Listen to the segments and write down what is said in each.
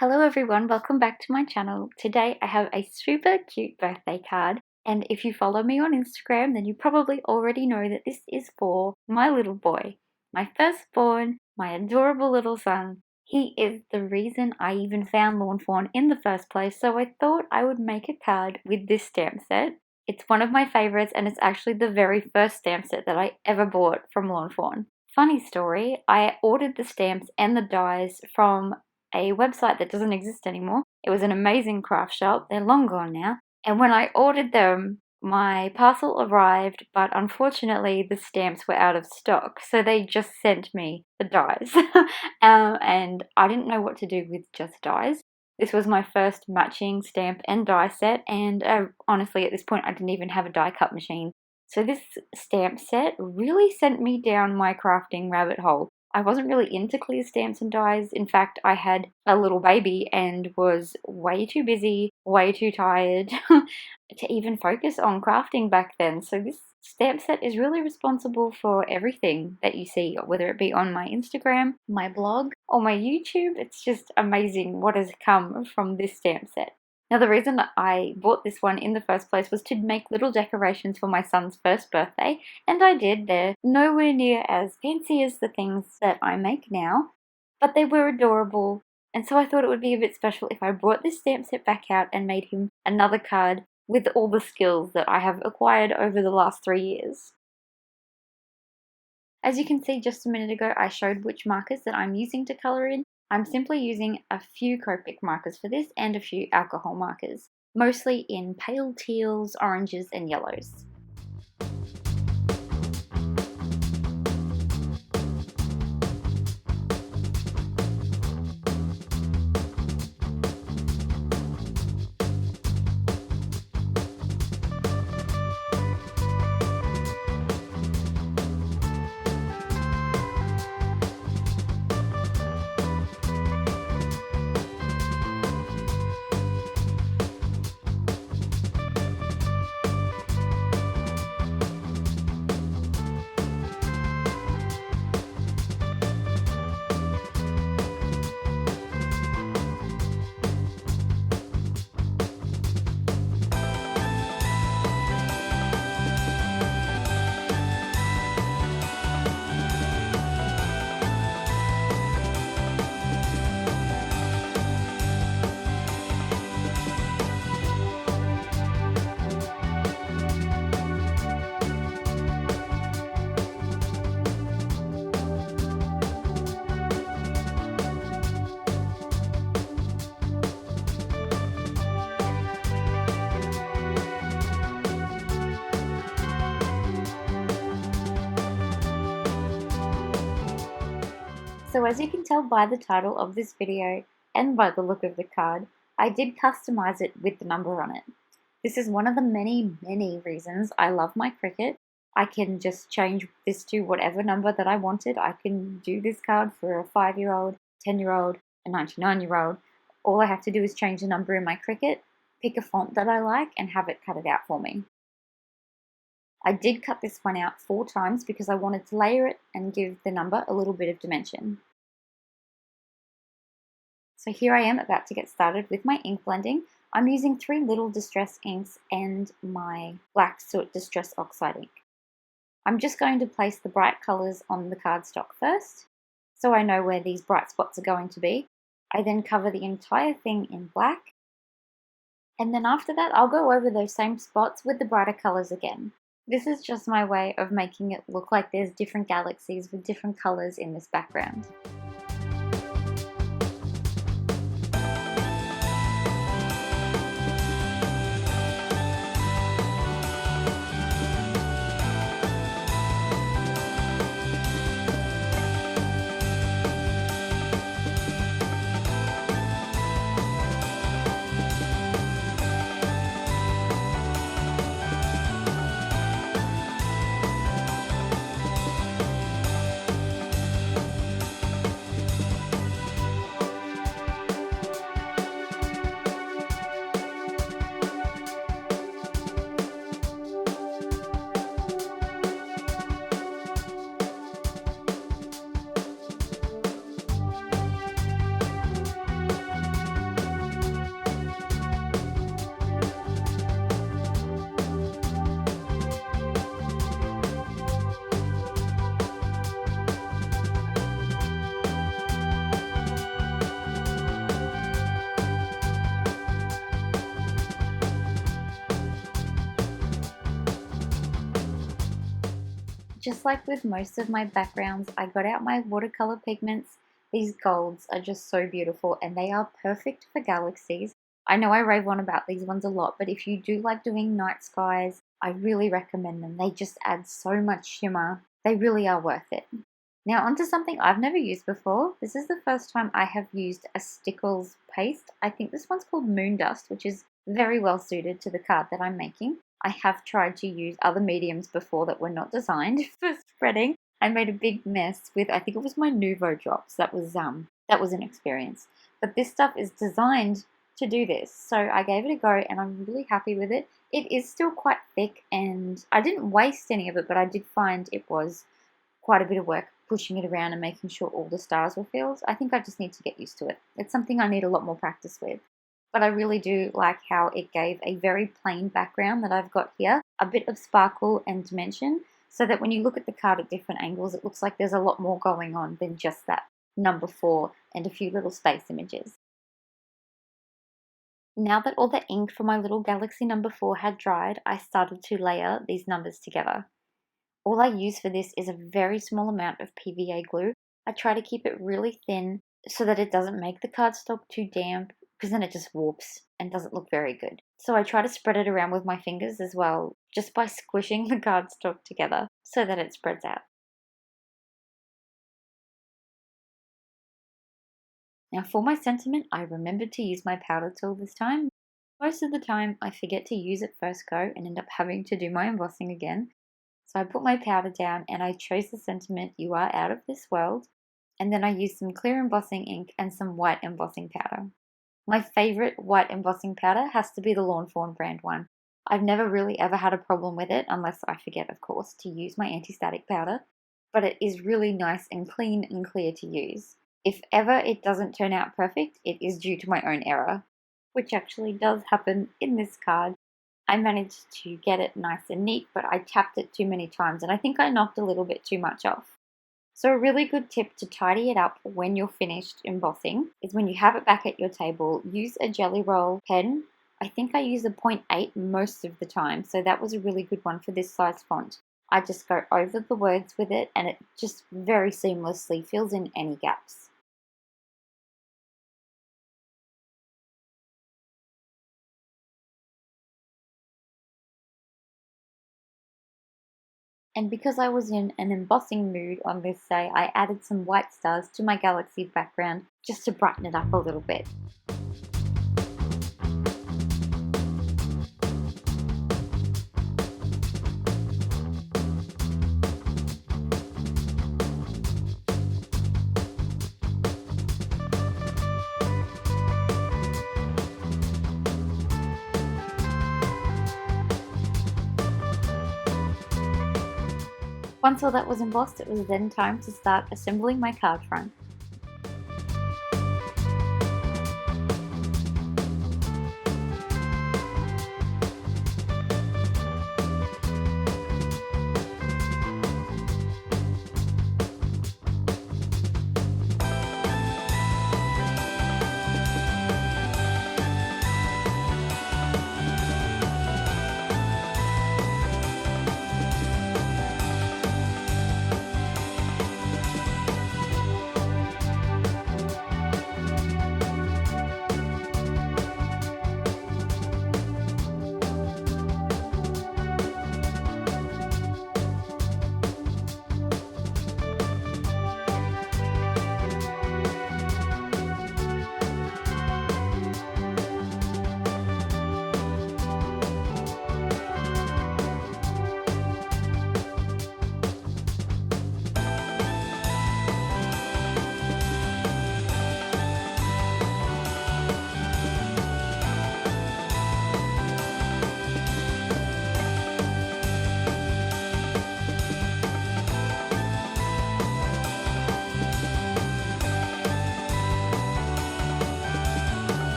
Hello everyone, welcome back to my channel. Today I have a super cute birthday card, and if you follow me on Instagram then you probably already know that this is for my little boy, my firstborn, my adorable little son. He is the reason I even found Lawn Fawn in the first place, so I thought I would make a card with this stamp set. It's one of my favorites and it's actually the very first stamp set that I ever bought from Lawn Fawn. Funny story, I ordered the stamps and the dies from a website that doesn't exist anymore. It was an amazing craft shop. They're long gone now. And when I ordered them, my parcel arrived, but unfortunately the stamps were out of stock. So they just sent me the dies. And I didn't know what to do with just dies. This was my first matching stamp and die set, and honestly at this point I didn't even have a die cut machine. So this stamp set really sent me down my crafting rabbit hole. I wasn't really into clear stamps and dies. In fact, I had a little baby and was way too busy, way too tired to even focus on crafting back then. So this stamp set is really responsible for everything that you see, whether it be on my Instagram, my blog, or my YouTube. It's just amazing what has come from this stamp set. Now, the reason that I bought this one in the first place was to make little decorations for my son's first birthday, and I did. They're nowhere near as fancy as the things that I make now, but they were adorable, and so I thought it would be a bit special if I brought this stamp set back out and made him another card with all the skills that I have acquired over the last 3 years. As you can see, just a minute ago I showed which markers that I'm using to colour in. I'm simply using a few Copic markers for this and a few alcohol markers, mostly in pale teals, oranges and yellows. So as you can tell by the title of this video and by the look of the card, I did customize it with the number on it. This is one of the many reasons I love my Cricut. I can just change this to whatever number that I wanted. I can do this card for a 5-year-old, 10-year-old, a 99-year-old. All I have to do is change the number in my Cricut, pick a font that I like, and have it cut it out for me. I did cut this one out 4 times because I wanted to layer it and give the number a little bit of dimension. So here I am about to get started with my ink blending. I'm using 3 little distress inks and my black soot distress oxide ink. I'm just going to place the bright colours on the cardstock first, so I know where these bright spots are going to be. I then cover the entire thing in black, and then after that I'll go over those same spots with the brighter colours again. This is just my way of making it look like there's different galaxies with different colours in this background. just like with most of my backgrounds, I got out my watercolor pigments. These golds are just so beautiful and they are perfect for galaxies. I know I rave on about these ones a lot, but if you do like doing night skies, I really recommend them. They just add so much shimmer. They really are worth it. Now onto something I've never used before. This is the first time I have used a Stickles paste. I think this one's called Moon Dust, which is very well suited to the card that I'm making. I have tried to use other mediums before that were not designed for spreading. I made a big mess with, I think it was my Nouveau drops. That was an experience. But this stuff is designed to do this. So I gave it a go and I'm really happy with it. It is still quite thick and I didn't waste any of it, but I did find it was quite a bit of work pushing it around and making sure all the stars were filled. I think I just need to get used to it. It's something I need a lot more practice with. But I really do like how it gave a very plain background that I've got here, a bit of sparkle and dimension, so that when you look at the card at different angles, it looks like there's a lot more going on than just that number 4 and a few little space images. Now that all the ink for my little galaxy number 4 had dried, I started to layer these numbers together. All I use for this is a very small amount of PVA glue. I try to keep it really thin so that it doesn't make the cardstock too damp, because then it just warps and doesn't look very good. So I try to spread it around with my fingers as well, just by squishing the cardstock together so that it spreads out. Now for my sentiment, I remembered to use my powder tool this time. Most of the time I forget to use it first go and end up having to do my embossing again. So I put my powder down and I chose the sentiment, "You are out of this world," and then I used some clear embossing ink and some white embossing powder. My favorite white embossing powder has to be the Lawn Fawn brand one. I've never really ever had a problem with it, unless I forget, of course, to use my anti-static powder, but it is really nice and clean and clear to use. If ever it doesn't turn out perfect, it is due to my own error, which actually does happen in this card. I managed to get it nice and neat, but I tapped it too many times and I think I knocked a little bit too much off. So a really good tip to tidy it up when you're finished embossing is when you have it back at your table, use a jelly roll pen. I think I use a 0.8 most of the time, so that was a really good one for this size font. I just go over the words with it and it just very seamlessly fills in any gaps. And because I was in an embossing mood on this day, I added some white stars to my galaxy background just to brighten it up a little bit. Once all that was embossed, it was then time to start assembling my card front.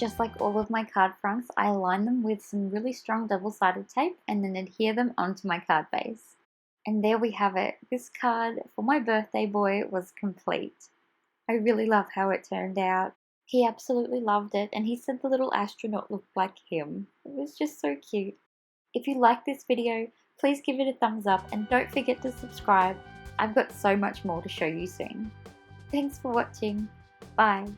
Just like all of my card fronts, I align them with some really strong double-sided tape and then adhere them onto my card base. And there we have it. This card for my birthday boy was complete. I really love how it turned out. He absolutely loved it, and he said the little astronaut looked like him. It was just so cute. If you like this video, please give it a thumbs up and don't forget to subscribe. I've got so much more to show you soon. Thanks for watching. Bye.